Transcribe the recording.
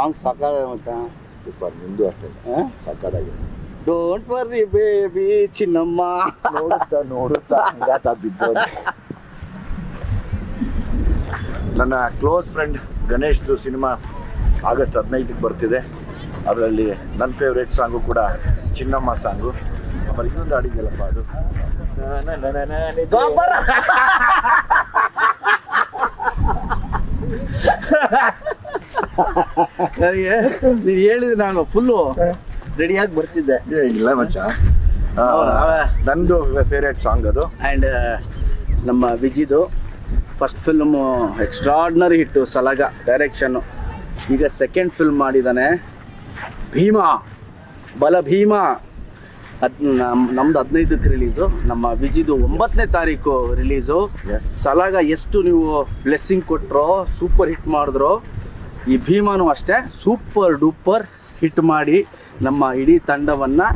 Song ಸಾಕಾಗಿದೆ ಮಚ್ಚ. Super. ನಿಂದು ಅಷ್ಟೇ ಸಾಕಾಗಿದೆ. ಡೋಂಟ್ ವರ್ರಿ ಬೇಬಿ ಚಿನ್ನಮ್ಮ. ನೋಡುತ್ತಾ ಹಂಗಾತ ಬಿದ್ದೋದು. ನನ್ನ ಕ್ಲೋಸ್ ಫ್ರೆಂಡ್ ಗಣೇಶ್ದು ಸಿನಿಮಾ ಆಗಸ್ಟ್ 15ಕ್ಕೆ ಬರ್ತಿದೆ. ಅದರಲ್ಲಿ ನನ್ನ ಫೇವ್ರೇಟ್ ಸಾಂಗು ಕೂಡ ಚಿನ್ನಮ್ಮ ಸಾಂಗು. ಆಮೇಲೆ ಇನ್ನೊಂದು ಹಾಡಿದೆಯಲ್ಲಪ್ಪ ಅದು ನನಗೆ ನೀನು ಹೇಳಿದ್ರೆ ನಾನು ಫುಲ್ಲು ರೆಡಿಯಾಗಿ ಬರ್ತಿದ್ದೆ. ಇಲ್ಲ ಮಚ್ಚ, ನಂದು ಫೇವ್ರೇಟ್ ಸಾಂಗ್ ಅದು. ಆ್ಯಂಡ್ ನಮ್ಮ ವಿಜಿದು ಫಸ್ಟ್ ಫಿಲ್ಮು ಎಕ್ಸ್ಟ್ರಾರ್ಡಿನರಿ ಹಿಟ್ಟು ಸಲಗ ಡೈರೆಕ್ಷನ್ನು. ಈಗ ಸೆಕೆಂಡ್ ಫಿಲ್ಮ್ ಮಾಡಿದ್ದಾನೆ ಭೀಮಾ, ಬಲ ಭೀಮಾ. ನಮ್ದು 15ಕ್ಕೆ ರಿಲೀಸು, ನಮ್ಮ ವಿಜಿದು 9ನೇ ತಾರೀಕು ರಿಲೀಸು. ಸಲಗ ಎಷ್ಟು ನೀವು ಬ್ಲೆಸ್ಸಿಂಗ್ ಕೊಟ್ಟರೋ, ಸೂಪರ್ ಹಿಟ್ ಮಾಡಿದ್ರು. ಈ ಭೀಮಾನು ಅಷ್ಟೇ ಸೂಪರ್ ಡೂಪರ್ ಹಿಟ್ ಮಾಡಿ ನಮ್ಮ ಇಡೀ ತಂಡವನ್ನು